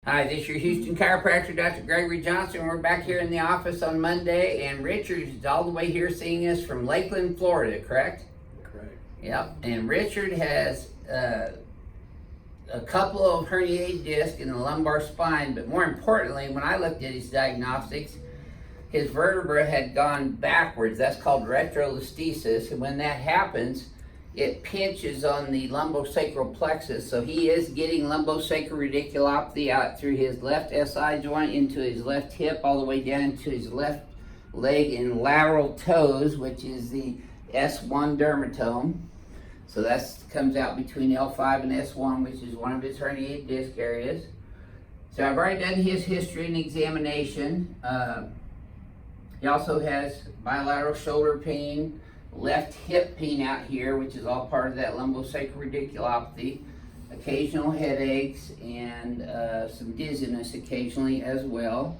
Hi, this is your Houston chiropractor, Dr. Gregory Johnson. We're back here in the office on Monday, and Richard is all the way here seeing us from Lakeland, Florida, correct? Correct. Yep, and Richard has a couple of herniated discs in the lumbar spine, but more importantly, when I looked at his diagnostics, his vertebra had gone backwards. That's called retrolesthesis, and when that happens, it pinches on the lumbosacral plexus, so he is getting lumbosacral radiculopathy out through his left SI joint into his left hip, all the way down into his left leg and lateral toes, which is the S1 dermatome. So that comes out between L5 and S1, which is one of his herniated disc areas. So I've already done his history and examination. He also has bilateral shoulder pain, left hip pain out here, which is all part of that lumbosacral radiculopathy, occasional headaches, and some dizziness occasionally as well.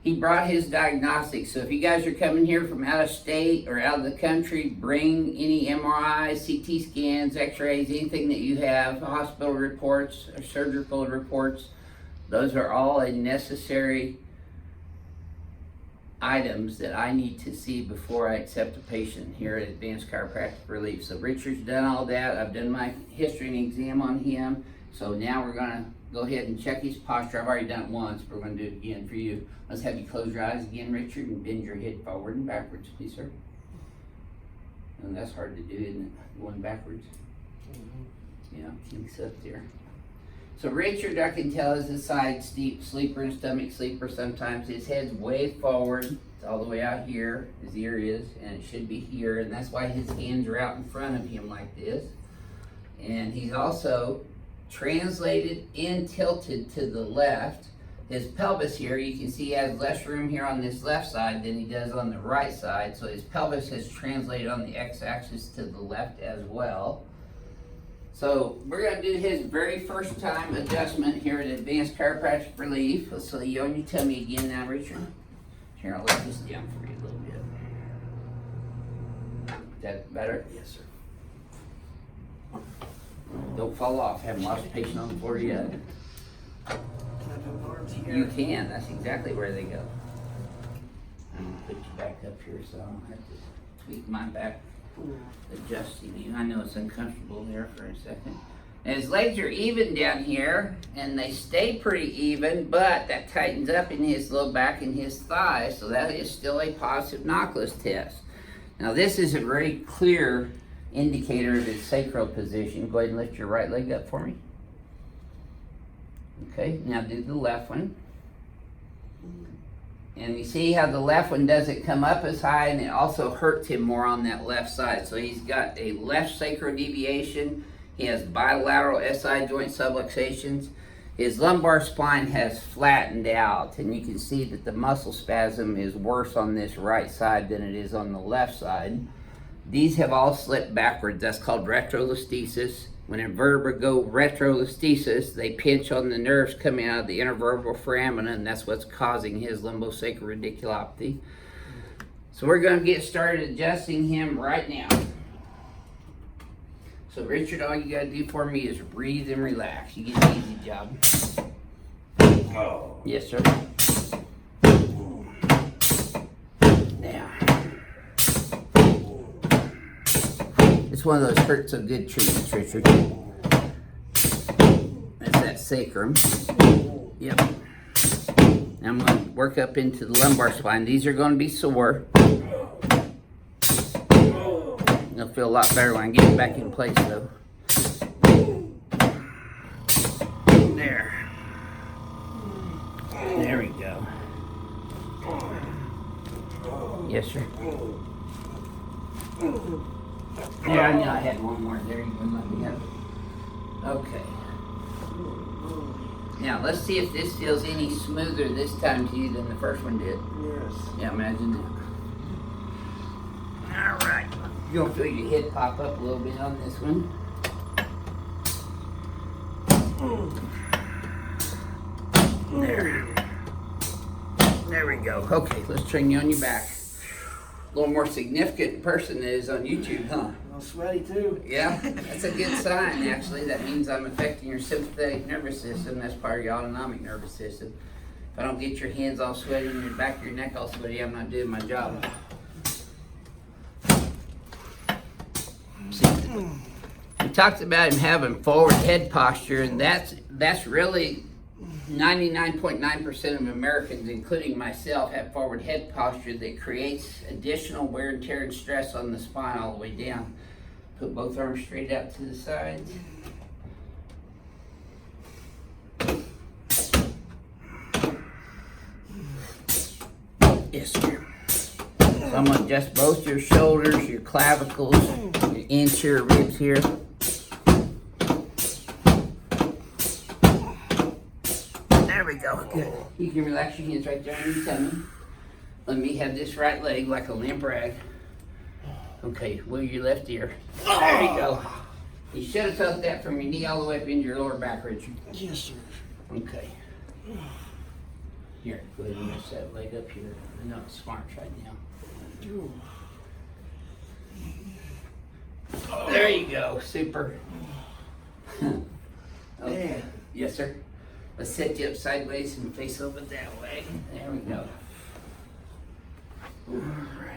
He brought his diagnostics, so if you guys are coming here from out of state or out of the country, bring any MRIs, CT scans, x-rays, anything that you have, hospital reports or surgical reports. Those are all a necessary items that I need to see before I accept a patient here at Advanced Chiropractic Relief. So Richard's done all that. I've done my history and exam on him. So now we're gonna go ahead and check his posture. I've already done it once, but we're gonna do it again for you. Let's have you close your eyes again, Richard, and bend your head forward and backwards, please, sir. And that's hard to do, isn't it? Going backwards. Yeah, kinks up there. So Richard, I can tell, is a side sleeper and stomach sleeper sometimes. His head's way forward. It's all the way out here, his ear is, and it should be here, and that's why his hands are out in front of him like this. And he's also translated and tilted to the left. His pelvis here, you can see he has less room here on this left side than he does on the right side, so his pelvis has translated on the x-axis to the left as well. So we're going to do his very first time adjustment here at Advanced Chiropractic Relief. So you on your tummy again now, Richard. Here, I'll let this down for you a little bit. Is that better? Yes, sir. Don't fall off. Haven't lost a patient on the floor yet. Can I put my arms here? You can. That's exactly where they go. I'm going to put you back up here so I don't have to tweak my back. Adjusting you. I know it's uncomfortable there for a second. And his legs are even down here, and they stay pretty even, but that tightens up in his low back and his thighs, so that is still a positive Knockless test. Now this is a very clear indicator of his sacral position. Go ahead and lift your right leg up for me. Okay, now do the left one. And you see how the left one doesn't come up as high, and it also hurts him more on that left side. So he's got a left sacral deviation. He has bilateral SI joint subluxations. His lumbar spine has flattened out, and you can see that the muscle spasm is worse on this right side than it is on the left side. These have all slipped backwards. That's called retrolesthesis. When a vertebra go retrolesthesis, they pinch on the nerves coming out of the intervertebral foramina, and that's what's causing his lumbosacral radiculopathy. So we're going to get started adjusting him right now. So Richard, all you got to do for me is breathe and relax. You get an easy job. Oh. Yes, sir. Now. It's one of those hurt so good treatments, Richard. That's that sacrum. Yep. Now I'm going to work up into the lumbar spine. These are going to be sore. They'll feel a lot better when I get it back in place, though. There. There we go. Yes, sir. Yeah, I knew I had one more there. You can let me have it. Okay. Now, let's see if this feels any smoother this time to you than the first one did. Yes. Yeah, imagine that. All right. You're going to feel your head pop up a little bit on this one. There. There we go. Okay, let's train you on your back. A little more significant in person than it is on YouTube, huh? I'm sweaty too. Yeah, that's a good sign, actually. That means I'm affecting your sympathetic nervous system. That's part of your autonomic nervous system. If I don't get your hands all sweaty and your back of your neck all sweaty, I'm not doing my job. See, we talked about him having forward head posture, and that's really 99.9% of Americans, including myself, have forward head posture that creates additional wear and tear and stress on the spine all the way down. Put both arms straight out to the sides. Yes, sir. So I'm going to adjust both your shoulders, your clavicles, your anterior ribs here. There we go. Good. You can relax your hands right there on your tummy. Let me have this right leg like a limp rag. Okay, wheel your left ear. There you go. You should have felt that from your knee all the way up into your lower back, Richard. Yes, sir. Okay. Here, go ahead and rest that leg up here. I know it's smart right now. There you go. Super. Okay. Yes, sir. Let's set you up sideways and face over that way. There we go. All right.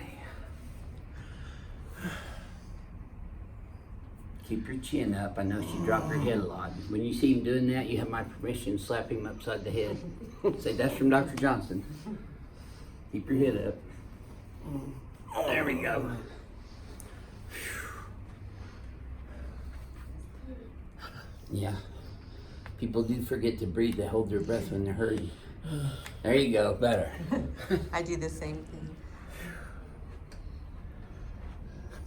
Keep your chin up. I know she dropped her head a lot. When you see him doing that, you have my permission to slap him upside the head. Say, that's from Dr. Johnson. Keep your head up. There we go. Yeah. People do forget to breathe. They hold their breath when they're hurting. There you go. Better. I do the same thing.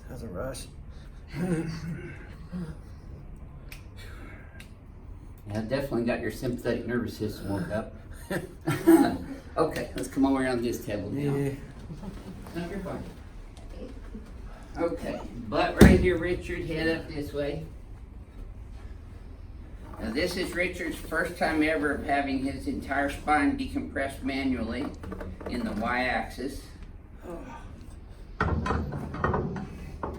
That's a rush. Yeah, definitely got your sympathetic nervous system woke up. Okay, let's come over on this table now. Yeah. No, you're fine. Okay, butt right here, Richard. Head up this way. Now this is Richard's first time ever of having his entire spine decompressed manually in the y-axis.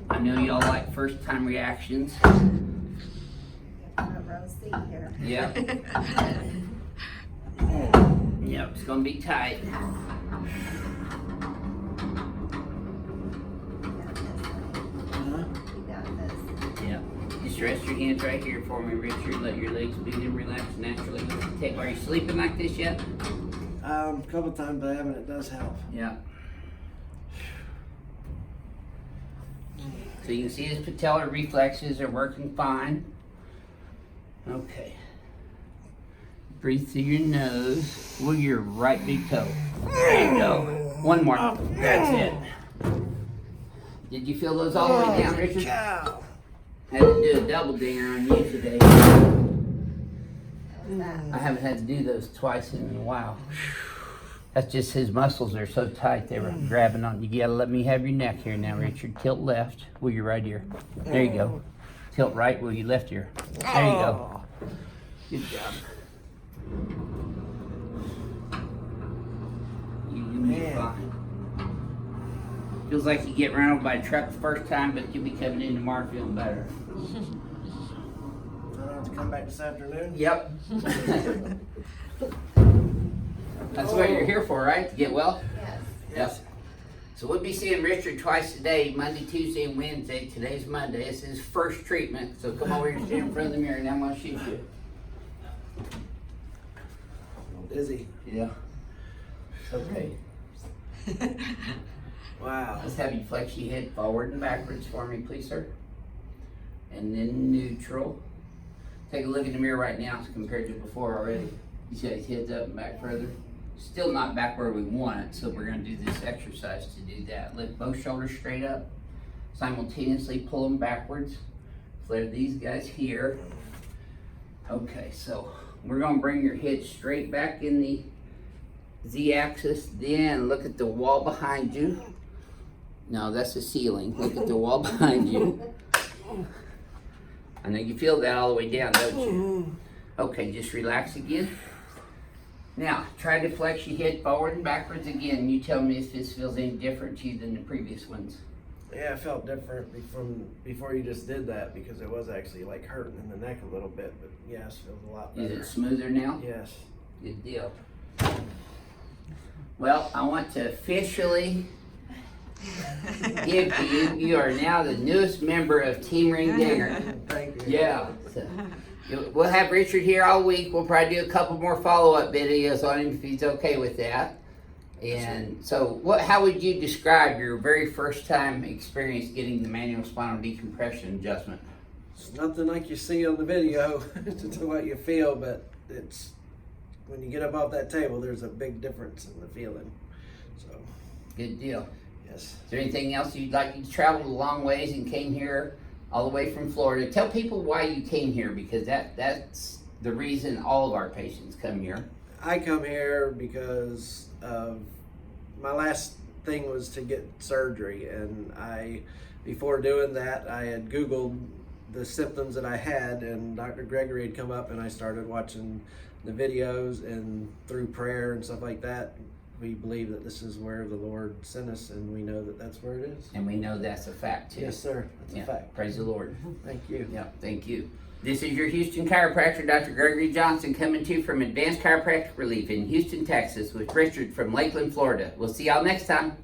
I know y'all like first time reactions. Row seat here. Yep. Yep, it's gonna be tight. You got this. Yeah. Just rest your hands right here for me, Richard. Let your legs bend and relax naturally. Are you sleeping like this yet? A couple times, but it does help. Yeah. So you can see his patellar reflexes are working fine. Okay. Breathe through your nose. Wiggle your right big toe. There you go. One more. That's it. Did you feel those all the way down, Richard? Cow. Had to do a double dinger on you today. I haven't had to do those twice in a while. That's just his muscles are so tight they were grabbing on. You gotta let me have your neck here now, Richard. Tilt left, wiggle your right ear. There you go. Tilt right, wiggle your left ear. There you go. Good job. You'll be fine. Feels like you get run over by a truck the first time, but you'll be coming in tomorrow feeling better. I don't have to come back this afternoon. Yep. That's what you're here for, right? To get well? Yes. Yes. So we'll be seeing Richard twice a day, Monday, Tuesday, and Wednesday. Today's Monday. This is his first treatment. So come over here and stand in front of the mirror and I'm going to shoot you. I'm dizzy. Yeah. Okay. Wow. Let's have you flex your head forward and backwards for me, please, sir. And then neutral. Take a look in the mirror right now compared to before already. You see how his head's up and back further? Still not back where we want it, so we're going to do this exercise to do that. Lift both shoulders straight up. Simultaneously pull them backwards. Flare these guys here. Okay, so we're going to bring your head straight back in the Z-axis. Then look at the wall behind you. No, that's the ceiling. Look at the wall behind you. I know you feel that all the way down, don't you? Okay, just relax again. Now, try to flex your head forward and backwards again. You tell me if this feels any different to you than the previous ones. Yeah, I felt different before you just did that because it was actually like hurting in the neck a little bit, but yes, feels a lot better. Is it smoother now? Yes. Good deal. Well, I want to officially give you are now the newest member of Team Ring Dinger. Thank you. Yeah. So, we'll have Richard here all week. We'll probably do a couple more follow-up videos on him if he's okay with that. And so, how would you describe your very first time experience getting the manual spinal decompression adjustment? It's nothing like you see on the video to what you feel, but it's when you get up off that table, there's a big difference in the feeling. So, Good deal. yes. Is there anything else you'd like? You traveled a long ways and came here all the way from Florida. Tell people why you came here, because that's the reason all of our patients come here. I come here because of my last thing was to get surgery, and before doing that, I had Googled the symptoms that I had, and Dr. Gregory had come up, and I started watching the videos, and through prayer and stuff like that, we believe that this is where the Lord sent us, and we know that that's where it is. And we know that's a fact too. Yes, sir. That's Yeah, a fact. praise the Lord. Thank you. Yeah, thank you. This is your Houston chiropractor, Dr. Gregory Johnson, coming to you from Advanced Chiropractic Relief in Houston, Texas, with Richard from Lakeland, Florida. We'll see y'all next time.